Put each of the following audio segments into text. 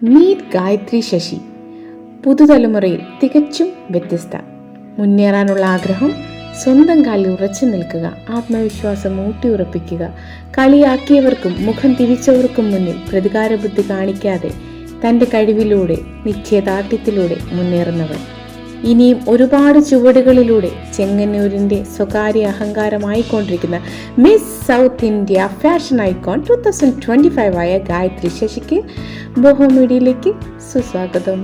Meet Gayathri Sasi. പുതുതലമുറയിൽ തികച്ചും വ്യത്യസ്ത. മുന്നേറാനുള്ള ആഗ്രഹം, സ്വന്തം കാലിൽ ഉറച്ചു നിൽക്കുക, ആത്മവിശ്വാസം ഊട്ടിയുറപ്പിക്കുക, കളിയാക്കിയവർക്കും മുഖം തിരിച്ചവർക്കും മുന്നിൽ പ്രതികാരബുദ്ധി കാണിക്കാതെ തൻ്റെ കഴിവിലൂടെ നിശ്ചയദാർഢ്യത്തിലൂടെ മുന്നേറുന്നവർ. ഇനിയും ഒരുപാട് ചുവടുകളിലൂടെ ചെങ്ങന്നൂരിൻ്റെ സ്വകാര്യ അഹങ്കാരമായിക്കൊണ്ടിരിക്കുന്ന Miss south India fashion icon 2025 ആയ ഗായത്രി ശശിക്ക് ബോഹോ മീഡിയയിലേക്ക് സുസ്വാഗതം.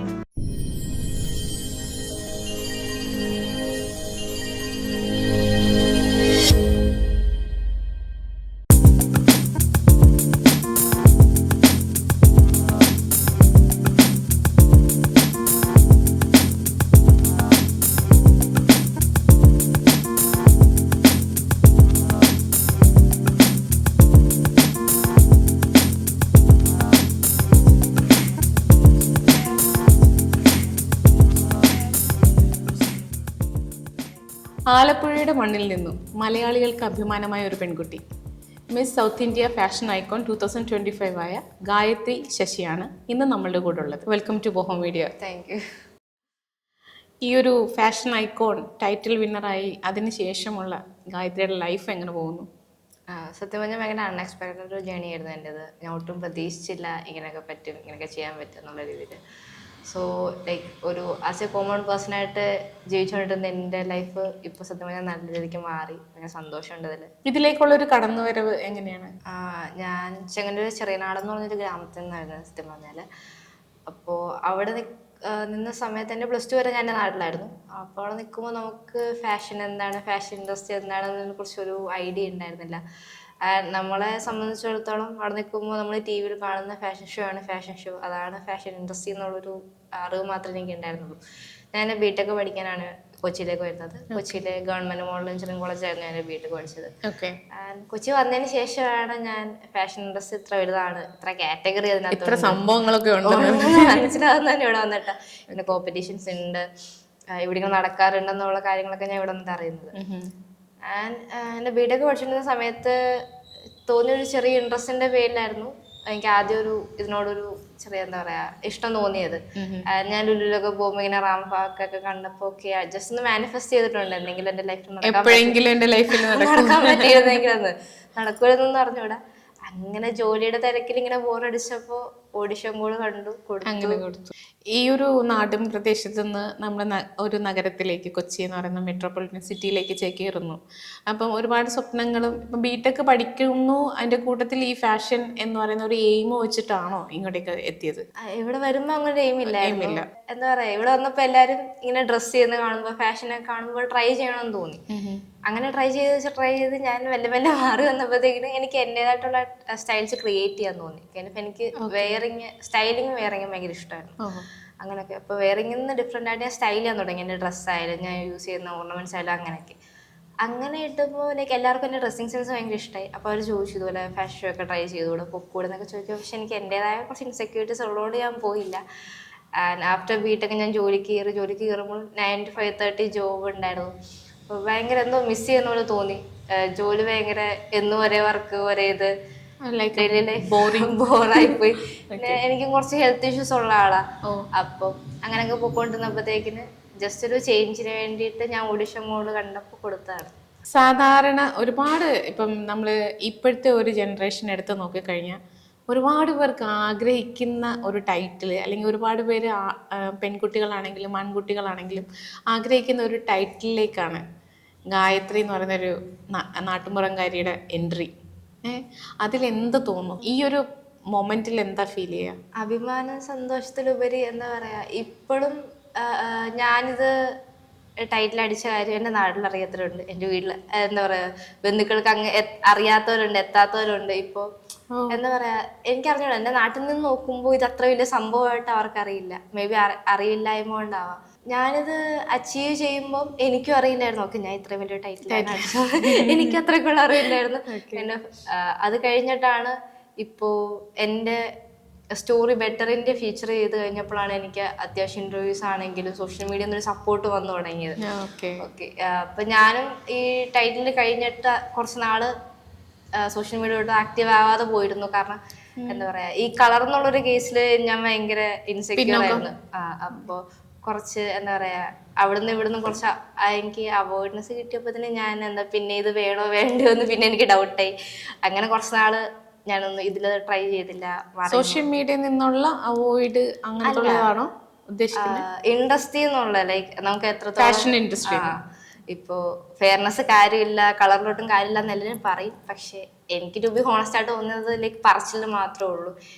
ആലപ്പുഴയുടെ മണ്ണിൽ നിന്നും മലയാളികൾക്ക് അഭിമാനമായ ഒരു പെൺകുട്ടി, miss south India fashion icon 2025 ആയ ഗായത്രി ശശിയാണ് ഇന്ന് നമ്മളുടെ കൂടെ ഉള്ളത്. Welcome to Boho media. Thank you. ഈ ഒരു ഫാഷൻ ഐക്കോൺ ടൈറ്റിൽ വിന്നറായി അതിനുശേഷമുള്ള ഗായത്രിയുടെ ലൈഫ് എങ്ങനെ പോകുന്നു? സത്യം പറഞ്ഞാൽ ഭയങ്കര അൺഎക്സ്പെക്റ്റഡ് ഒരു ജേണി ആയിരുന്നു എൻ്റെത്. ഞാൻ ഒട്ടും പ്രതീക്ഷിച്ചില്ല ഇങ്ങനെയൊക്കെ പറ്റും, ഇങ്ങനെയൊക്കെ ചെയ്യാൻ പറ്റും എന്നുള്ള രീതിയിൽ. സോ ലൈക്ക് ഒരു ആസ് എ കോമൺ പേഴ്സണായിട്ട് ജീവിച്ചുകൊണ്ടിരുന്ന എൻ്റെ ലൈഫ് ഇപ്പോൾ സത്യം പറഞ്ഞാൽ നല്ല രീതിക്ക് മാറി. ഭയങ്കര സന്തോഷമുണ്ട് ഇതിൽ. ഇതിലേക്കുള്ളൊരു കടന്നുവരവ് എങ്ങനെയാണ്? ഞാൻ ചെങ്ങന്നൂർ ചെറിയനാടെന്ന് പറഞ്ഞൊരു ഗ്രാമത്തിൽ നിന്നായിരുന്നു സത്യം പറഞ്ഞാൽ. അപ്പോൾ അവിടെ നിന്ന സമയത്ത് എൻ്റെ +2 വരെ ഞാൻ എൻ്റെ നാട്ടിലായിരുന്നു. അപ്പോൾ അവിടെ നിൽക്കുമ്പോൾ നമുക്ക് ഫാഷൻ എന്താണ്, ഫാഷൻ ഇൻഡസ്ട്രി എന്താണെന്നതിനെ കുറിച്ചൊരു ഐഡിയ ഉണ്ടായിരുന്നില്ല. നമ്മളെ സംബന്ധിച്ചിടത്തോളം അവിടെ നിൽക്കുമ്പോൾ നമ്മൾ ടി വിയിൽ കാണുന്ന ഫാഷൻ ഷോ ആണ് ഫാഷൻ ഷോ, അതാണ് ഫാഷൻ ഇൻഡസ്ട്രി എന്നുള്ളൊരു അറിവ് മാത്രമേ എനിക്ക് ഉണ്ടായിരുന്നുള്ളൂ. ഞാൻ ബിടെക് പഠിക്കാനാണ് കൊച്ചിയിലേക്ക് വരുന്നത്. കൊച്ചിയിലെ ഗവൺമെന്റ് മോഡൽ എഞ്ചിനീയറിംഗ് കോളേജായിരുന്നു ഞാൻ ബിടെക് പഠിച്ചത്. കൊച്ചി വന്നതിന് ശേഷമാണ് ഞാൻ ഫാഷൻ ഇൻഡസ്ട്രി ഇത്ര വലുതാണ്, ഇത്ര കാറ്റഗറി അതിനകത്ത് സംഭവങ്ങളൊക്കെ മനസ്സിലാവുന്ന തന്നെ ഇവിടെ വന്നിട്ട്. പിന്നെ കോമ്പറ്റീഷൻസ് ഉണ്ട്, ഇവിടെ ഇങ്ങനെ നടക്കാറുണ്ടെന്നുള്ള കാര്യങ്ങളൊക്കെ ഞാൻ ഇവിടെ വന്നിട്ട് അറിയുന്നത്. എൻ്റെ ബിടെക് പഠിച്ചിരുന്ന സമയത്ത് തോന്നിയൊരു ചെറിയ ഇൻട്രസ്റ്റിന്റെ പേരിലായിരുന്നു എനിക്ക് ആദ്യം ഇതിനോടൊരു ചെറിയ എന്താ പറയാ ഇഷ്ടം തോന്നിയത്. ഞാൻ ലുലുലൊക്കെ പോകുമ്പോൾ ഇങ്ങനെ റാം പാർക്കൊക്കെ കണ്ടപ്പോ ജസ്റ്റ് ഒന്ന് മാനിഫെസ്റ്റ് ചെയ്തിട്ടുണ്ട് എന്തെങ്കിലും എന്റെ ലൈഫിൽ നടക്കാൻ പറ്റിയിരുന്നെങ്കിലെന്ന്. നടക്കൂലെന്നൊന്നും അറിഞ്ഞൂടാ. അങ്ങനെ ജോലിയുടെ തിരക്കിൽ ഇങ്ങനെ ബോറടിച്ചപ്പോ ഓഡിഷൻ കൂടെ കണ്ടു, കൊടുത്തു. ഈ ഒരു നാടും പ്രദേശത്ത് നിന്ന് നമ്മുടെ ഒരു നഗരത്തിലേക്ക്, കൊച്ചി എന്ന് പറയുന്ന മെട്രോപൊളിറ്റൻ സിറ്റിയിലേക്ക് ചേക്കേറുന്നു. അപ്പം ഒരുപാട് സ്വപ്നങ്ങളും ഇപ്പം ബിടെക് പഠിക്കുന്നു, അതിന്റെ കൂട്ടത്തിൽ ഈ ഫാഷൻ എന്ന് പറയുന്ന ഒരു എയിം വെച്ചിട്ടാണോ ഇങ്ങോട്ടേക്ക് എത്തിയത്? ഇവിടെ വരുമ്പോ അങ്ങനെ എയിമില്ല. എന്താ പറയാ, ഇവിടെ വന്നപ്പോ എല്ലാരും ഇങ്ങനെ ഡ്രസ് ചെയ്യുന്ന കാണുമ്പോ, ഫാഷനൊക്കെ കാണുമ്പോൾ ട്രൈ ചെയ്യണമെന്ന് തോന്നി. അങ്ങനെ ട്രൈ ചെയ്ത് ഞാൻ വല്ല മാറി വന്നപ്പോഴത്തേക്കിനും എനിക്ക് എൻ്റെതായിട്ടുള്ള സ്റ്റൈൽസ് ക്രിയേറ്റ് ചെയ്യാൻ തോന്നി. എനിക്ക് സ്റ്റൈലിങ് വെയറിങ് ഭയങ്കര ഇഷ്ടമായിരുന്നു. അങ്ങനെയൊക്കെ അപ്പോൾ വെയറിങ്ങിൽ നിന്ന് ഡിഫറെൻ്റ് ആയിട്ട് ഞാൻ സ്റ്റൈൽ ചെയ്യാൻ തുടങ്ങി. എൻ്റെ ഡ്രസ്സായാലും ഞാൻ യൂസ് ചെയ്യുന്ന ഓർണമെന്റ്സ് ആയാലും അങ്ങനെയൊക്കെ. അങ്ങനെ ഇട്ടപ്പോൾ എല്ലാവർക്കും എൻ്റെ ഡ്രസ്സിങ് സെൻസ് ഭയങ്കര ഇഷ്ടമായി. അപ്പോൾ അവർ ചോദിച്ചു ഇതുപോലെ ഫാഷൻ ഷോ ഒക്കെ ട്രൈ ചെയ്തുകൂടെ, പൊക്കൂടെ എന്നൊക്കെ ചോദിക്കും. പക്ഷെ എനിക്ക് എൻ്റെതായ കുറച്ച് ഇൻസെക്യൂരിറ്റീസ് ഉള്ളതുകൊണ്ട് ഞാൻ പോയില്ല. ആൻഡ് ആഫ്റ്റർ ബിടെക് ഞാൻ ജോലിക്ക് കയറുമ്പോൾ 9 to 5:30 ജോബ് ഉണ്ടായിരുന്നു. അപ്പോൾ ഭയങ്കര എന്തോ മിസ് ചെയ്യുന്ന പോലെ തോന്നി. ജോലി ഭയങ്കര എന്നും ഒരേ വർക്ക്, ഒരേ ഇത്, ബോറായിപ്പോയി. പിന്നെ എനിക്കും കുറച്ച് ഹെൽത്ത് ഇഷ്യൂസ് ഉള്ള ആളാ. അപ്പം അങ്ങനെയൊക്കെ പോയിക്കൊണ്ടിരുന്നപ്പോഴത്തേക്കിന് ജസ്റ്റ് ഒരു ചേഞ്ചിന് വേണ്ടിയിട്ട് ഞാൻ ഓഡിഷൻ മോഡ് കണ്ടപ്പോൾ കൊടുത്തതാണ്. സാധാരണ ഒരുപാട് ഇപ്പം നമ്മൾ ഇപ്പോഴത്തെ ഒരു ജനറേഷൻ എടുത്ത് നോക്കിക്കഴിഞ്ഞാൽ ഒരുപാട് പേർക്ക് ആഗ്രഹിക്കുന്ന ഒരു ടൈറ്റിൽ, അല്ലെങ്കിൽ ഒരുപാട് പേര് പെൺകുട്ടികളാണെങ്കിലും ആൺകുട്ടികളാണെങ്കിലും ആഗ്രഹിക്കുന്ന ഒരു ടൈറ്റിലേക്കാണ് ഗായത്രി എന്ന് പറയുന്നൊരു നാട്ടുമ്പുറംകാരിയുടെ എൻട്രി. അതിലെന്ത് തോന്നും? ഈ ഒരു മൊമെന്റിൽ എന്താ ഫീൽ ചെയ്യുക? അഭിമാനം, സന്തോഷത്തിലുപരി എന്താ പറയാ, ഇപ്പോഴും ഞാനിത് ടൈറ്റിൽ അടിച്ച കാര്യം എൻ്റെ നാട്ടിൽ അറിയാത്തവരുണ്ട്, എൻ്റെ വീട്ടിൽ എന്താ പറയാ ബന്ധുക്കൾക്ക് അങ്ങ് അറിയാത്തവരുണ്ട്, എത്താത്തവരുണ്ട്. ഇപ്പോൾ എന്താ പറയാ എനിക്കറിഞ്ഞൂടാ, എൻ്റെ നാട്ടിൽ നിന്ന് നോക്കുമ്പോൾ ഇത് അത്ര വലിയ സംഭവമായിട്ട് അവർക്കറിയില്ല. മേ ബി അറിയില്ലായ്മ കൊണ്ടാവാം. ഞാനിത് അച്ചീവ് ചെയ്യുമ്പോൾ എനിക്കും അറിയില്ലായിരുന്നു. ഓക്കെ, ഞാൻ ഇത്രയും വലിയ ടൈറ്റിലാണ് അടിച്ചത്, എനിക്ക് അത്രയ്ക്കുള്ള അറിയില്ലായിരുന്നു. പിന്നെ അത് കഴിഞ്ഞിട്ടാണ് ഇപ്പോൾ എൻ്റെ സ്റ്റോറി ബെറ്ററിന്റെ ഫീച്ചർ ചെയ്ത് കഴിഞ്ഞപ്പോഴാണ് എനിക്ക് അത്യാവശ്യം ഇന്റർവ്യൂസ് ആണെങ്കിലും സോഷ്യൽ മീഡിയ ഒരു സപ്പോർട്ട് വന്നു തുടങ്ങിയത്. ഓക്കെ, അപ്പൊ ഞാനും ഈ ടൈറ്റിൽ കഴിഞ്ഞിട്ട് കുറച്ച് നാള് സോഷ്യൽ മീഡിയയോട്ട് ആക്റ്റീവ് ആവാതെ പോയിരുന്നു. കാരണം എന്താ പറയാ ഈ കളർ എന്നുള്ളൊരു കേസിൽ ഞാൻ ഭയങ്കര ഇൻസെക്യൂർ ആയിരുന്നു. അപ്പോ കുറച്ച് എന്താ പറയാ അവിടുന്ന് ഇവിടുന്ന് കുറച്ച് എനിക്ക് അവോയ്ഡ്നെസ് കിട്ടിയപ്പോ തന്നെ ഞാൻ എന്താ പിന്നെ ഇത് വേണോ വേണ്ടോ എന്ന് പിന്നെ എനിക്ക് ഡൗട്ടായി. അങ്ങനെ കുറച്ച് നാള് ഞാനൊന്നും ഇതിൽ ട്രൈ ചെയ്തില്ല. സോഷ്യൽ മീഡിയയിൽ നിന്നുള്ള അവോയ്ഡ് അങ്ങനത്തുള്ളതാണോ ഉദ്ദേശിക്കുന്നത്? ഇൻഡസ്ട്രി എന്നുള്ള ലൈക്ക് നമുക്ക് ഫാഷൻ എത്രത്തോളം ഇൻഡസ്ട്രി. ഇപ്പോ ഫെയർനെസ് കാര്യമില്ല, കളറിലോട്ടും കാര്യമില്ല എന്നെല്ലാവരും പറയും. പക്ഷെ എനിക്ക് ടു ബി ഹോണസ്റ്റ് ആയിട്ട് തോന്നുന്നത് ലൈക്ക് പറച്ചിൽ മാത്രമേ ഉള്ളൂ.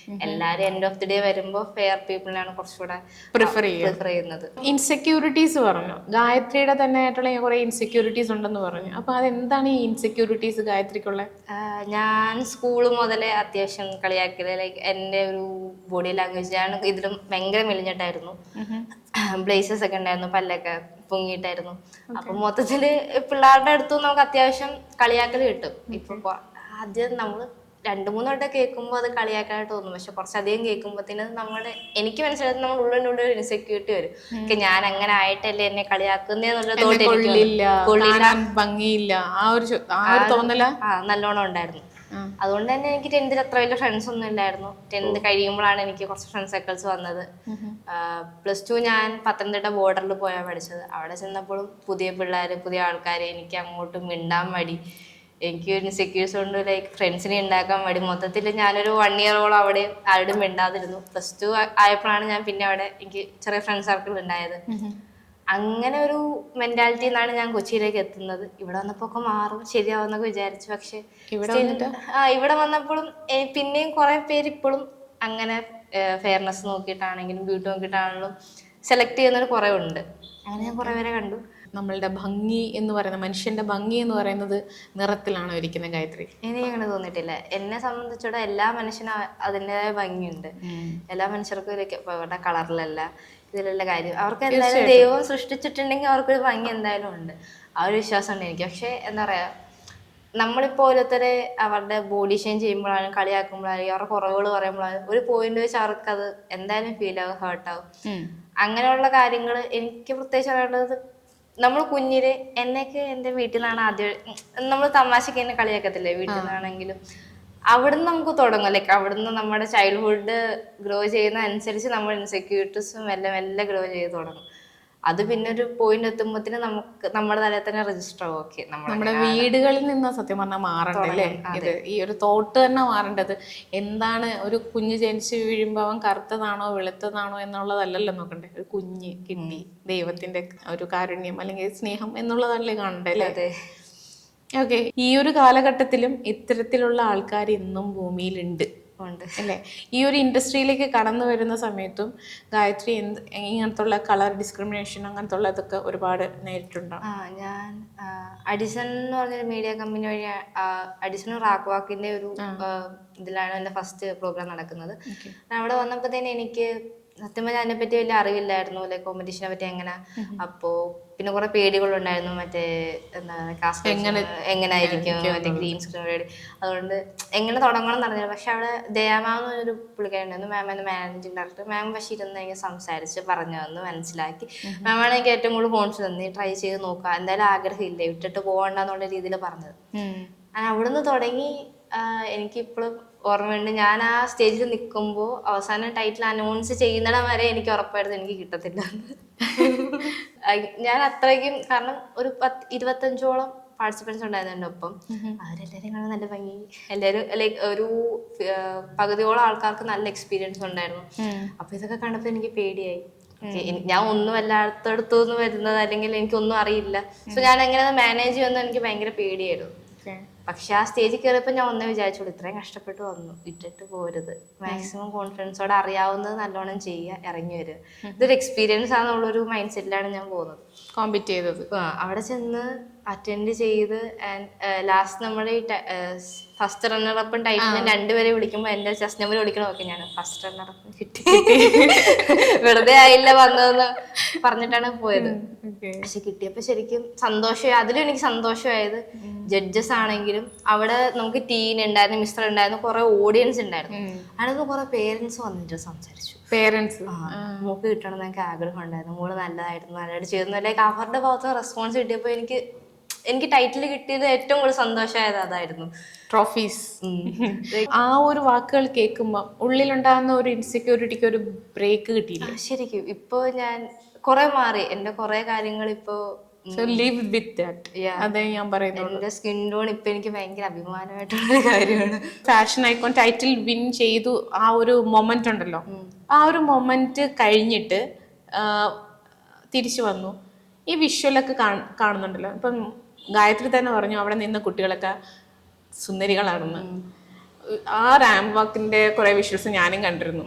എല്ലാരും എൻഡ് ഓഫ് ദി ഡേ വരുമ്പോ ഫെയർ പീപ്പിളിനാണ് കുറച്ചുകൂടെ പ്രിഫർ ചെയ്യുന്നത്. ഇൻസെക്യൂരിറ്റീസ് പറഞ്ഞു, ഗായത്രിയുടെ തന്നെ ആയിട്ടുള്ള കുറെ ഇൻസെക്യൂരിറ്റീസ് ഉണ്ടെന്ന് പറഞ്ഞു. അപ്പൊ അതെന്താണ് ഈ ഇൻസെക്യൂരിറ്റീസ് ഗായത്രിക്കുള്ള? ഞാൻ സ്കൂള് മുതലേ അത്യാവശ്യം കളിയാക്കല് ലൈക്ക് എൻ്റെ ഒരു ബോഡി ലാംഗ്വേജ്. ഞാൻ ഇതിലും ഭയങ്കര മെലിഞ്ഞിട്ടായിരുന്നു, ബ്ലേസസ് ഒക്കെ ഉണ്ടായിരുന്നു, പല്ലൊക്കെ പൊങ്ങിയിട്ടായിരുന്നു. അപ്പൊ മൊത്തത്തില് പിള്ളേരുടെ അടുത്ത് നമുക്ക് അത്യാവശ്യം കളിയാക്കൽ കിട്ടും. ഇപ്പൊ ആദ്യം നമ്മള് 2-3 വട്ടം കേൾക്കുമ്പോൾ അത് കളിയാക്കാനായിട്ട് തോന്നും. പക്ഷെ കുറച്ചധികം കേൾക്കുമ്പോഴത്തേന് എനിക്ക് മനസ്സിലായത് നമ്മൾ ഉള്ളിൻ്റെ ഇൻസെക്യൂരിറ്റി വരും. ഞാൻ അങ്ങനെ ആയിട്ടല്ലേ എന്നെ കളിയാക്കുന്നേന്നുള്ള ഭംഗിയില്ല ആ ഒരു തോന്നല നല്ലോണം ഉണ്ടായിരുന്നു. അതുകൊണ്ട് തന്നെ എനിക്ക് 10th അത്ര വലിയ ഫ്രണ്ട്സ് ഒന്നും ഇല്ലായിരുന്നു. 10th കഴിയുമ്പോഴാണ് എനിക്ക് കുറച്ച് ഫ്രണ്ട്സ് സർക്കിൾസ് വന്നത്. +2 ഞാൻ പത്തനംതിട്ട ബോർഡറിൽ പോയാൽ പഠിച്ചത്. അവിടെ ചെന്നപ്പോഴും പുതിയ പിള്ളേർ, പുതിയ ആൾക്കാർ, എനിക്ക് അങ്ങോട്ട് മിണ്ടാൻ മടി. എനിക്ക് ഇൻസെക്യൂർസ് കൊണ്ട് ലൈക്ക് ഫ്രണ്ട്സിനെ ഉണ്ടാക്കാൻ മടി. മൊത്തത്തിൽ ഞാനൊരു 1 ഇയറോളം അവിടെ ആരോടും മിണ്ടാതിരുന്നു. +2 ആയപ്പോഴാണ് ഞാൻ പിന്നെ അവിടെ എനിക്ക് ചെറിയ ഫ്രണ്ട്സ് സർക്കിൾ ഉണ്ടായത്. അങ്ങനെ ഒരു മെന്റാലിറ്റി നിന്നാണ് ഞാൻ കൊച്ചിയിലേക്ക് എത്തുന്നത്. ഇവിടെ വന്നപ്പോ ഒക്കെ മാറും, ശരിയാവുന്നൊക്കെ വിചാരിച്ചു. പക്ഷെ ഇവിടെ വന്നപ്പോഴും പിന്നെയും കുറെ പേര് ഇപ്പോഴും അങ്ങനെ ഫെയർനെസ് നോക്കിയിട്ടാണെങ്കിലും ബ്യൂട്ടി നോക്കിയിട്ടാണെങ്കിലും സെലക്ട് ചെയ്യുന്നവർ കുറെ ഉണ്ട്. അങ്ങനെ ഞാൻ കുറെ പേരെ കണ്ടു. നമ്മളുടെ ഭംഗി എന്ന് പറയുന്നത്, മനുഷ്യന്റെ ഭംഗി എന്ന് പറയുന്നത് നിറത്തിലാണോ ഇരിക്കുന്നത് ഗായത്രി? എനിക്ക് അങ്ങനെ തോന്നിയിട്ടില്ല. എന്നെ സംബന്ധിച്ചിടത്തോളം എല്ലാ മനുഷ്യനും അതിൻ്റെതായ ഭംഗിയുണ്ട്. എല്ലാ മനുഷ്യർക്കും അവരുടെ കളറിലല്ല ഇതിലുള്ള കാര്യം. അവർക്ക് എന്തായാലും ദൈവം സൃഷ്ടിച്ചിട്ടുണ്ടെങ്കിൽ അവർക്കൊരു ഭംഗി എന്തായാലും ഉണ്ട്. ആ ഒരു വിശ്വാസം ഉണ്ട് എനിക്ക്. പക്ഷെ എന്താ പറയാ, നമ്മളിപ്പോൾ ഓരോരുത്തരെ അവരുടെ ബോഡി ഷെയിം ചെയ്യുമ്പോഴാണ്, കളിയാക്കുമ്പോഴാണ്, അവരുടെ കുറവുകൾ പറയുമ്പോഴാണ് ഒരു പോയിന്റ് വെച്ച് അവർക്കത് എന്തായാലും ഫീൽ ആവും, ഹേർട്ടാവും. അങ്ങനെയുള്ള കാര്യങ്ങൾ എനിക്ക് പ്രത്യേകിച്ച് പറയാനുള്ളത്, നമ്മൾ കുഞ്ഞില് എന്നൊക്കെ എൻ്റെ വീട്ടിൽ നിന്നാണ് ആദ്യം നമ്മൾ തമാശക്ക് എന്നെ കളിയാക്കത്തില്ലേ വീട്ടിൽ നിന്നാണെങ്കിലും, അവിടുന്ന് നമുക്ക് തുടങ്ങും. ലൈക്ക് അവിടുന്ന് നമ്മുടെ ചൈൽഡ്ഹുഡ് ഗ്രോ ചെയ്യുന്ന അനുസരിച്ച് നമ്മുടെ ഇൻസെക്യൂരിറ്റീസും മെല്ലെ മെല്ലെ ഗ്രോ ചെയ്ത് തുടങ്ങും. അത് പിന്നെ ഒരു പോയിന്റ് എത്തുമ്പോഴത്തേന് നമുക്ക് നമ്മുടെ തലയിൽ തന്നെ രജിസ്റ്റർ ആവും. ഓക്കെ, നമ്മുടെ വീടുകളിൽ നിന്ന് സത്യം പറഞ്ഞാൽ മാറണ്ടല്ലേ ഇത്, ഈ ഒരു തോട്ട് തന്നെ മാറേണ്ടത്. എന്താണ് ഒരു കുഞ്ഞ് ജനിച്ച് വീഴുമ്പോൾ അവൻ കറുത്തതാണോ വെളുത്തതാണോ എന്നുള്ളതല്ലല്ലോ നോക്കണ്ടേ. ഒരു കുഞ്ഞ് കിട്ടി, ദൈവത്തിന്റെ ഒരു കാരുണ്യം അല്ലെങ്കിൽ സ്നേഹം എന്നുള്ളതല്ലേ കാണണ്ടേ അല്ലേ? ഓക്കെ, ഈ ഒരു കാലഘട്ടത്തിലും ഇത്തരത്തിലുള്ള ആൾക്കാർ ഇന്നും ഭൂമിയിലുണ്ട് അല്ലേ? ഈ ഒരു ഇൻഡസ്ട്രിയിലേക്ക് കടന്നു വരുന്ന സമയത്തും ഗായത്രി ഇങ്ങനത്തുള്ള കളർ ഡിസ്ക്രിമിനേഷൻ അങ്ങനത്തുള്ള ഇതൊക്കെ ഒരുപാട് നേരിട്ടുണ്ടോ? ഞാൻ അഡിസൺ എന്ന് പറഞ്ഞൊരു മീഡിയ കമ്പനി വഴി, അഡിസണും റാക്വാക്കിന്റെ ഒരു ഇതിലാണ് എൻ്റെ ഫസ്റ്റ് പ്രോഗ്രാം നടക്കുന്നത്. അവിടെ വന്നപ്പോഴത്തേന് എനിക്ക് സത്യം പറഞ്ഞാൽ അതിനെപ്പറ്റി വലിയ അറിവില്ലായിരുന്നു, ലൈക്ക് കോമ്പറ്റീഷനെ പറ്റി എങ്ങനെ. അപ്പോ പിന്നെ കുറെ പേടികളുണ്ടായിരുന്നു, മറ്റേ എന്താ കാസ്റ്റ് എങ്ങനെയായിരിക്കും, മറ്റേ ഗ്രീൻ സ്ക്രീൻ പേടി. അതുകൊണ്ട് എങ്ങനെ തുടങ്ങണം എന്ന് അറിഞ്ഞില്ല. പക്ഷെ അവിടെ ദയാമാം എന്ന് പറഞ്ഞൊരു പുള്ളിക്കാരുണ്ടായിരുന്നു, മാം എന്ന മാനേജിങ് ഡയറക്ടർ. മാം പക്ഷെ ഇരുന്ന് എനിക്ക് സംസാരിച്ച് പറഞ്ഞു തന്നു, മനസ്സിലാക്കി. മാമാണ് എനിക്ക് ഏറ്റവും കൂടുതൽ കോൺഫിഡൻസ് തന്നു, ട്രൈ ചെയ്ത് നോക്കുക, എന്തായാലും ആഗ്രഹമില്ല, വിട്ടിട്ട് പോകണ്ടെന്നുള്ള രീതിയിൽ പറഞ്ഞത്. അവിടുന്ന് തുടങ്ങി എനിക്കിപ്പോഴും ഓർമ്മയുണ്ട്. ഞാൻ ആ സ്റ്റേജിൽ നിൽക്കുമ്പോൾ അവസാനം ടൈറ്റിൽ അനൗൺസ് ചെയ്യുന്നിടം വരെ എനിക്ക് ഉറപ്പായിരുന്നു എനിക്ക് കിട്ടത്തില്ല. ഞാൻ അത്രയ്ക്കും, കാരണം ഒരു 25ഓളം പാർട്ടിസിപ്പൻസ് ഉണ്ടായിരുന്നു എൻ്റെ ഒപ്പം. അവരെല്ലാവരും കാണാൻ നല്ല ഭംഗി, എല്ലാവരും ലൈക്ക് ഒരു പകുതിയോളം ആൾക്കാർക്ക് നല്ല എക്സ്പീരിയൻസ് ഉണ്ടായിരുന്നു. അപ്പൊ ഇതൊക്കെ കണ്ടപ്പോൾ എനിക്ക് പേടിയായി. ഞാൻ ഒന്നും എല്ലായിടത്തുനിന്ന് വരുന്നത്, അല്ലെങ്കിൽ എനിക്കൊന്നും അറിയില്ല. സോ ഞാൻ എങ്ങനെ മാനേജ് ചെയ്യുമെന്ന് എനിക്ക് ഭയങ്കര പേടിയായിരുന്നു. പക്ഷെ ആ സ്റ്റേജിൽ കയറിയപ്പോൾ ഞാൻ ഒന്നേ വിചാരിച്ചോളൂ, ഇത്രയും കഷ്ടപ്പെട്ട് വന്നു, ഇട്ടിട്ട് പോരുത്, മാക്സിമം കോൺഫിഡൻസോടെ അറിയാവുന്നത് നല്ലോണം ചെയ്യുക, ഇറങ്ങി വരിക. ഇതൊരു എക്സ്പീരിയൻസ് ആണെന്നുള്ളൊരു മൈൻഡ് സെറ്റിലാണ് ഞാൻ പോകുന്നത്, കോമ്പീറ്റ് ചെയ്തത്. അവിടെ ചെന്ന് അറ്റൻഡ് ചെയ്ത് ലാസ്റ്റ് നമ്മുടെ ഈ ഫസ്റ്റ് റണ്ണറപ്പും ടൈറ്റിലും 2 പേരെ വിളിക്കുമ്പോൾ എൻ്റെ ചെസ്റ്റ് നമ്പർ വിളിക്കണം. ഓക്കെ, ഞാൻ ഫസ്റ്റ് റണ്ണറപ്പ് കിട്ടി, വെറുതെ ആയില്ല വന്നതെന്ന് പറഞ്ഞിട്ടാണ് പോയത്. പക്ഷെ കിട്ടിയപ്പോൾ ശരിക്കും സന്തോഷമായി. അതിലും എനിക്ക് സന്തോഷമായത് ജഡ്ജസ് ആണെങ്കിലും അവിടെ നമുക്ക് ടീൻ ഉണ്ടായിരുന്നു, മിസ്റ്റർ ഉണ്ടായിരുന്നു, കുറെ ഓഡിയൻസ് ഉണ്ടായിരുന്നു. അതിനൊക്കെ കുറെ പേരൻസ് വന്നിട്ട് സംസാരിച്ചു. പേരൻസ് മോക്ക് കിട്ടണം എന്നൊക്കെ ആഗ്രഹം ഉണ്ടായിരുന്നു, മോള് നല്ലതായിരുന്നു, നല്ലതായിട്ട് ചെയ്യുന്നു, ലൈക്ക് അവരുടെ ഭാഗത്ത് റെസ്പോൺസ് കിട്ടിയപ്പോൾ എനിക്ക് എനിക്ക് ടൈറ്റിൽ കിട്ടിയത് ഏറ്റവും കൂടുതൽ സന്തോഷമായത് അതായിരുന്നു. ട്രോഫീസ്. ആ ഒരു വാക്കുകൾ കേൾക്കുമ്പോൾ ഉള്ളിലുണ്ടാകുന്ന ഒരു ഇൻസെക്യൂരിറ്റിക്ക് ഒരു ബ്രേക്ക് കിട്ടിയില്ല. ശരിക്കും ഇപ്പൊ ഞാൻ കുറെ മാറി, എന്റെ കുറെ കാര്യങ്ങൾ ഇപ്പോ സോ ലിവ് വിത്ത് ദാറ്റ്. അതേ ഞാൻ പറയുന്നത്. എന്റെ സ്കിൻ ടോൺ ഇപ്പൊ എനിക്ക് ഭയങ്കര അഭിമാനമായിട്ടുള്ള കാര്യമാണ്. ഫാഷൻ ഐക്കോൺ ടൈറ്റിൽ വിൻ ചെയ്തു ആ ഒരു മൊമെന്റ് ഉണ്ടല്ലോ, ആ ഒരു മൊമെന്റ് കഴിഞ്ഞിട്ട് തിരിച്ചു വന്നു. ഈ വിഷ്വലൊക്കെ കാണുന്നുണ്ടല്ലോ. ഇപ്പം ഗായത്രി തന്നെ പറഞ്ഞു അവിടെ നിന്ന കുട്ടികളൊക്കെ സുന്ദരികളാണെന്ന്. ആ റാമ്പ് വാക്കിന്റെ കുറെ വിഷ്വൽസ് ഞാനും കണ്ടിരുന്നു.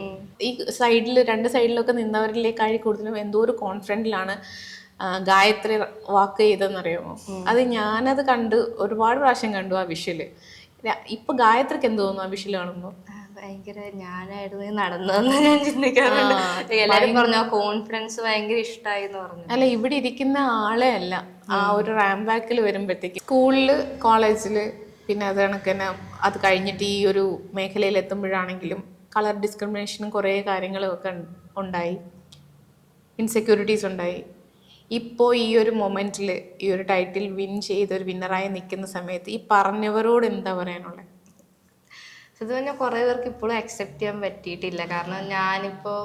ഈ സൈഡിൽ രണ്ട് സൈഡിലൊക്കെ നിന്നവരിലേക്കായി കൂടുതലും എന്തോ ഒരു കോൺഫിഡൻറ്റിലാണ് ഗായത്രി വാക്ക് ചെയ്തെന്നറിയാമോ. അത് ഞാനത് കണ്ട് ഒരുപാട് പ്രാവശ്യം കണ്ടു ആ വിഷ്വല്. ഇപ്പൊ ഗായത്രിക്ക് എന്ത് തോന്നുന്നു ആ വിഷ്വല് കാണുമ്പോൾ? ഭയങ്കര ഞാനായിരുന്നു നടന്നതെന്ന് ഞാൻ ചിന്തിക്കാറുണ്ട്. എല്ലാരും പറഞ്ഞു ആ കോൺഫിഡൻസ് ഭയങ്കര ഇഷ്ടമായി എന്ന് പറഞ്ഞു. അല്ല, ഇവിടെ ഇരിക്കുന്ന ആളെ അല്ല, ആ ഒരു റാമ്പ് ബാക്കിൽ വരുമ്പോഴത്തേക്ക് സ്കൂളില് കോളേജില് പിന്നെ അത് കണക്ക് തന്നെ അത് കഴിഞ്ഞിട്ട് ഈ ഒരു മേഖലയിൽ എത്തുമ്പോഴാണെങ്കിലും കളർ ഡിസ്ക്രിമിനേഷനും കുറേ കാര്യങ്ങളും ഒക്കെ ഉണ്ടായി, ഇൻസെക്യൂരിറ്റീസ് ഉണ്ടായി. ഇപ്പോൾ ഈ ഒരു മൊമെന്റിൽ ഈ ഒരു ടൈറ്റിൽ വിൻ ചെയ്ത് ഒരു വിന്നറായി നിൽക്കുന്ന സമയത്ത് ഈ പറഞ്ഞവരോട് എന്താ പറയാനുള്ളത്? ഇത് തന്നെ കുറേ പേർക്ക് ഇപ്പോഴും അക്സെപ്റ്റ് ചെയ്യാൻ പറ്റിയിട്ടില്ല. കാരണം ഞാനിപ്പോൾ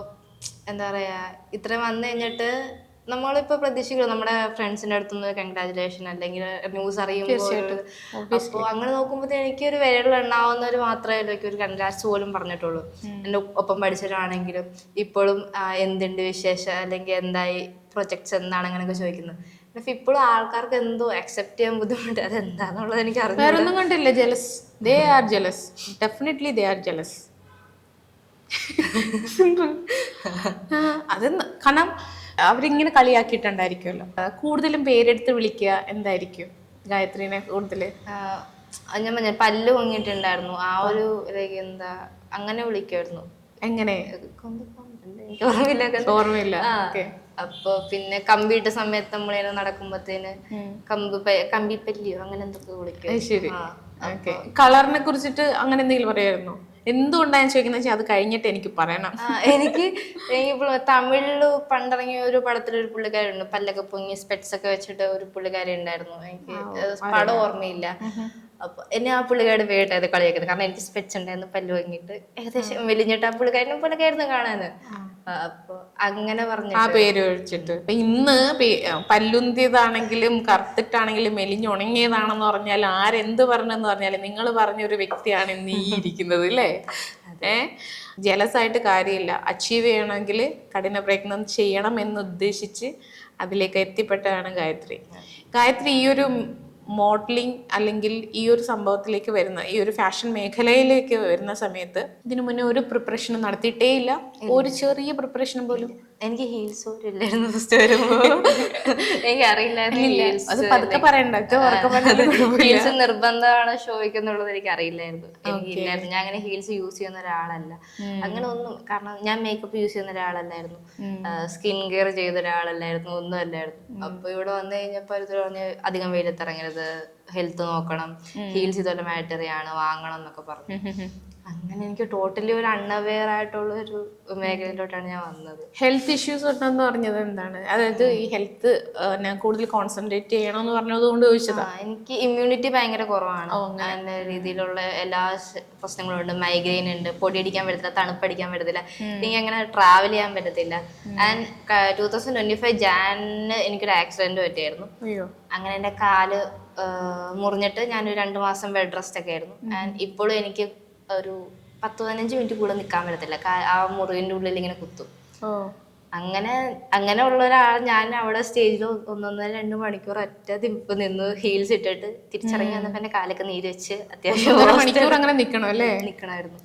എന്താ പറയുക, ഇത്രയും വന്നു കഴിഞ്ഞിട്ട് നമ്മളിപ്പോൾ പ്രതീക്ഷിക്കണം നമ്മുടെ ഫ്രണ്ട്സിൻ്റെ അടുത്തുനിന്ന് കൺഗ്രാജുലേഷൻ അല്ലെങ്കിൽ ന്യൂസ് അറിയുമ്പോൾ. അപ്പോൾ അങ്ങനെ നോക്കുമ്പോൾ എനിക്കൊരു വിരലുണ്ടാവുന്നവർ മാത്രമേ ഒരു കൺഗ്രാറ്റ്സ് പോലും പറഞ്ഞിട്ടുള്ളൂ. എൻ്റെ ഒപ്പം പഠിച്ചവരാണെങ്കിലും ഇപ്പോഴും എന്തുണ്ട് വിശേഷം അല്ലെങ്കിൽ എന്തായി പ്രൊജക്ട്സ് എന്താണ് അങ്ങനെയൊക്കെ ചോദിക്കുന്നത്. പക്ഷെ ഇപ്പോഴും ആൾക്കാർക്ക് എന്തോ അക്സെപ്റ്റ് ചെയ്യാൻ ബുദ്ധിമുട്ട്. അതെന്താന്നുള്ളത് എനിക്ക് അറിയാം. വേറൊന്നും കണ്ടില്ല. Jealous. They are jealous. Definitely they are jealous. അത് കാരണം അവരിങ്ങനെ കളിയാക്കിയിട്ടുണ്ടായിരിക്കുമല്ലോ. കൂടുതലും പേരെടുത്ത് വിളിക്കുക എന്തായിരിക്കും ഗായത്രീനെ കൂടുതൽ? ഞാൻ പറഞ്ഞ പല്ല് പൊങ്ങിയിട്ടുണ്ടായിരുന്നു, ആ ഒരു എന്താ അങ്ങനെ വിളിക്കുമായിരുന്നു. എങ്ങനെ? എനിക്ക് ഓർമ്മയില്ല. അപ്പൊ പിന്നെ കമ്പിയിട്ട സമയത്ത് നമ്മളിങ്ങനെ നടക്കുമ്പോഴത്തേന് കമ്പിപ്പല്ലിയോ അങ്ങനെ എന്തൊക്കെ വിളിക്കും. ശരി. കളറിനെ കുറിച്ചിട്ട് അങ്ങനെ എന്തെങ്കിലും പറയായിരുന്നോ? എന്തുകൊണ്ടാണ് ചോദിക്കുന്നത് വെച്ചാൽ അത് കഴിഞ്ഞിട്ട് എനിക്ക് പറയണം. എനിക്കിപ്പോൾ തമിഴില് പണ്ടിറങ്ങിയ ഒരു പടത്തിലൊരു പുള്ളിക്കാരുണ്ട്, പല്ലൊക്കെ പൊങ്ങി സ്പെറ്റ്സ് ഒക്കെ വെച്ചിട്ട് ഒരു പുള്ളിക്കാരി ഉണ്ടായിരുന്നു. എനിക്ക് പടം ഓർമ്മയില്ല. അപ്പൊ എന്നെ ആ പുള്ളിക്കാരുടെ പേരിട്ടായത് കളിയാക്കുന്നത്. കാരണം എനിക്ക് സ്പെറ്റ്സ് ഉണ്ടായിരുന്നു, പല്ല് വാങ്ങിയിട്ട് ഏകദേശം വലിഞ്ഞിട്ട് ആ പുള്ളിക്കാരനും പുള്ളിക്കായിരുന്നു കാണാന്. അപ്പൊ അങ്ങനെ പറഞ്ഞു ആ പേര് ഒഴിച്ചിട്ട് ഇന്ന് പല്ലുന്തിയതാണെങ്കിലും കറുത്തിട്ടാണെങ്കിലും മെലിഞ്ഞുണങ്ങിയതാണെന്ന് പറഞ്ഞാൽ ആരെന്ത് പറഞ്ഞെന്ന് പറഞ്ഞാലും നിങ്ങൾ പറഞ്ഞൊരു വ്യക്തിയാണ് ഇന്ന് ഈ ഇരിക്കുന്നത് അല്ലേ? ജലസായിട്ട് കാര്യമില്ല. അച്ചീവ് ചെയ്യണമെങ്കിൽ കഠിന പ്രയത്നം ചെയ്യണം എന്നുദ്ദേശിച്ച് അതിലേക്ക് എത്തിപ്പെട്ടതാണ് ഗായത്രി. ഗായത്രി ഈ ഒരു മോഡലിംഗ് അല്ലെങ്കിൽ ഈ ഒരു സംഭവത്തിലേക്ക് വരുന്ന ഈ ഒരു ഫാഷൻ മേഖലയിലേക്ക് വരുന്ന സമയത്ത് ഇതിനു മുന്നേ ഒരു പ്രിപ്പറേഷനും നടത്തിയിട്ടേ ഇല്ല? ഒരു ചെറിയ പ്രിപ്പറേഷൻ പോലും? എനിക്ക് ഹീൽസ് പോലും ഇല്ലായിരുന്നു ഫസ്റ്റ് വരുമ്പോ. എനിക്ക് അറിയില്ലായിരുന്നു. അത് പതുക്കെ പറയണ്ട, ഹീൽസ് നിർബന്ധമാണ് ഷോയ്ക്ക് എന്നുള്ളത് എനിക്ക് അറിയില്ലായിരുന്നു. എനിക്കില്ലായിരുന്നു. ഞാൻ അങ്ങനെ ഹീൽസ് യൂസ് ചെയ്യുന്ന ഒരാളല്ല, അങ്ങനെ ഒന്നും. കാരണം ഞാൻ മേക്കപ്പ് യൂസ് ചെയ്യുന്ന ഒരാളല്ലായിരുന്നു, സ്കിൻ കെയർ ചെയ്ത ഒരാളല്ലായിരുന്നു, ഒന്നും അല്ലായിരുന്നു. അപ്പൊ ഇവിടെ വന്നു കഴിഞ്ഞപ്പോ പറഞ്ഞ് അധികം വെയിലത്തിറങ്ങരുത്, ഹെൽത്ത് നോക്കണം, ഹീൽസ് ഇതുപോലെ മാറ്ററി ആണ്, വാങ്ങണം എന്നൊക്കെ പറഞ്ഞു. അങ്ങനെ എനിക്ക് ടോട്ടലി ഒരു അൺഅവെയർ ആയിട്ടുള്ള ഒരു മേഖലയിലോട്ടാണ് ഞാൻ വന്നത്. ഹെൽത്ത് ഇഷ്യൂസ് ഉണ്ടെന്ന് പറഞ്ഞത് എന്താണ്? അതായത് ഈ ഹെൽത്ത് ഞാൻ കൂടുതൽ കോൺസെൻട്രേറ്റ് ചെയ്യണമെന്ന് പറഞ്ഞത് കൊണ്ട് ചോദിച്ചതാ. എനിക്ക് ഇമ്മ്യൂണിറ്റി ഭയങ്കര കുറവാണ്. അങ്ങനെ രീതിയിലുള്ള എല്ലാ പ്രശ്നങ്ങളും ഉണ്ട്. മൈഗ്രെയിൻ ഉണ്ട്, പൊടിയടിക്കാൻ പറ്റത്തില്ല, തണുപ്പടിക്കാൻ പറ്റത്തില്ല, എനിക്ക് അങ്ങനെ ട്രാവൽ ചെയ്യാൻ പറ്റത്തില്ല. ആൻഡ് 2025 ജാനിന് എനിക്കൊരു ആക്സിഡന്റ് പറ്റിയായിരുന്നു. അങ്ങനെ എൻ്റെ കാല് മുറിഞ്ഞിട്ട് ഞാനൊരു 2 മാസം ബെഡ് റെസ്റ്റ് ഒക്കെ ആയിരുന്നു. ആൻഡ് ഇപ്പോഴും എനിക്ക് ഒരു 10-15 മിനിറ്റ് കൂടെ നിൽക്കാൻ പറ്റത്തില്ല, ആ മുറിവിൻ്റെ ഉള്ളിൽ ഇങ്ങനെ കുത്തും. അങ്ങനെ ഉള്ള ഒരാൾ ഞാൻ അവിടെ സ്റ്റേജിൽ 1-1.5-2 മണിക്കൂർ ഒറ്റ തിപ്പ് നിന്ന് ഹീൽസ് ഇട്ടിട്ട് തിരിച്ചിറങ്ങി വന്നപ്പോൾ എൻ്റെ കാലൊക്കെ നീര് വെച്ച് അത്യാവശ്യം അങ്ങനെ നിൽക്കണമായിരുന്നു.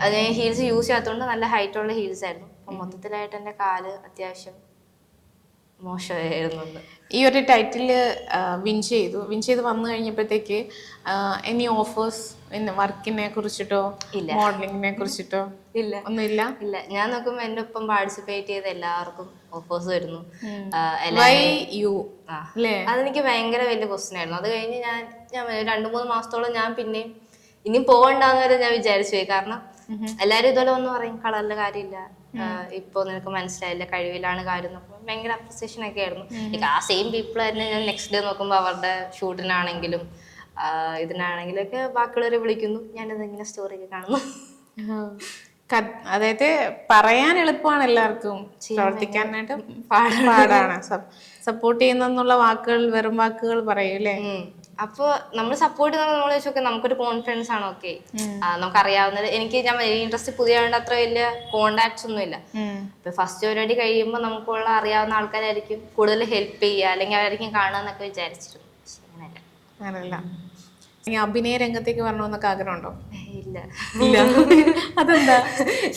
അത് ഹീൽസ് യൂസ് ചെയ്യാത്തതുകൊണ്ട് നല്ല ഹൈറ്റ് ഉള്ള ഹീൽസ് ആയിരുന്നു. അപ്പം മൊത്തത്തിലായിട്ട് എൻ്റെ കാല് അത്യാവശ്യം മോശമായിരുന്നു. ഈ ഒരു ടൈറ്റിൽ വിൻ ചെയ്ത് വന്നു കഴിഞ്ഞപ്പോഴത്തേക്ക് എനി ഓഫേഴ്സ് വർക്കിനെ കുറിച്ചിട്ടോ മോഡലിങ്ങിനെ കുറിച്ചിട്ടോ? ഇല്ല, ഒന്നുമില്ല. ഇല്ല, ഞാൻ നോക്കുമ്പോൾ എൻ്റെ ഒപ്പം പാർട്ടിസിപ്പേറ്റ് ചെയ്ത എല്ലാവർക്കും ഓഫേഴ്സ് വരുന്നു. അതെനിക്ക് ഭയങ്കര വലിയ ക്വസ്റ്റ്യൻ ആയിരുന്നു. അത് കഴിഞ്ഞ് ഞാൻ 2-3 മാസത്തോളം ഞാൻ പിന്നെയും ഇനി പോകണ്ടെന്ന് വരെ ഞാൻ വിചാരിച്ചു പോയി. കാരണം എല്ലാരും ഇതുപോലെ ഒന്ന് പറയും കളറിന്റെ കാര്യമില്ല, ഇപ്പൊ നിനക്ക് മനസ്സിലായില്ല, കഴിവിലാണ് കാര്യം നോക്കുമ്പോൾ ഭയങ്കര അപ്രിസിയേഷൻ ഒക്കെ ആയിരുന്നു. ആ സെയിം പീപ്പിൾ തന്നെ ഞാൻ നെക്സ്റ്റ് ഡേ നോക്കുമ്പോൾ അവരുടെ ഷൂട്ടിനാണെങ്കിലും ഇതിനാണെങ്കിലും ഒക്കെ ബാക്കിയുള്ളവരെ വിളിക്കുന്നു, ഞാനത് ഇങ്ങനെ സ്റ്റോറി ഒക്കെ കാണുന്നു. അതായത് പറയാൻ എളുപ്പമാണ് എല്ലാവർക്കും, പ്രവർത്തിക്കാനായിട്ട് പാടാണ്. സപ്പോർട്ട് ചെയ്യുന്നുള്ള വാക്കുകൾ വെറും വാക്കുകൾ പറയൂലേ. അപ്പൊ നമ്മൾ സപ്പോർട്ട് ചെയ്യുന്ന നമ്മൾ വെച്ചോക്കെ നമുക്കൊരു കോൺഫിഡൻസ് ആണ്. ഓക്കെ, നമുക്കറിയാവുന്നത്. ഞാൻ ഇൻട്രസ്റ്റ് പുതിയതുകൊണ്ട് അത്ര വലിയ കോണ്ടാക്ട്സ് ഒന്നും ഇല്ല. അപ്പൊ ഫസ്റ്റ് പരിപാടി കഴിയുമ്പോൾ നമുക്കുള്ള അറിയാവുന്ന ആൾക്കാരായിരിക്കും കൂടുതൽ ഹെൽപ്പ് ചെയ്യുക, അല്ലെങ്കിൽ അവരായിരിക്കും കാണുക എന്നൊക്കെ വിചാരിച്ചിരുന്നു. പക്ഷെ അങ്ങനെയല്ല. അഭിനയ രംഗത്തേക്ക് വരണമെന്നൊക്കെ ആഗ്രഹമുണ്ടോ? ഇല്ല. അതെന്താ?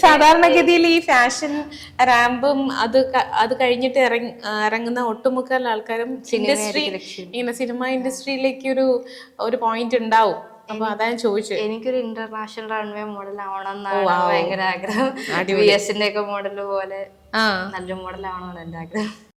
സാധാരണഗതിയിൽ ഈ ഫാഷൻ റാമ്പും അത് കഴിഞ്ഞിട്ട് ഇറങ്ങുന്ന ഒട്ടുമുക്കാൽ ആൾക്കാരും ഇങ്ങനെ സിനിമ ഇൻഡസ്ട്രിയിലേക്ക് ഒരു പോയിന്റ് ഉണ്ടാവും. അപ്പൊ അതാ ഞാൻ ചോദിച്ചത്. എനിക്കൊരു ഇന്റർനാഷണൽ റൺവേ മോഡൽ ആവണം എന്നാണ് ഭയങ്കര ആഗ്രഹം. VS ഒക്കെ മോഡൽ പോലെ നല്ലൊരു മോഡൽ ആവണമെന്നാണ് എന്റെ ആഗ്രഹം.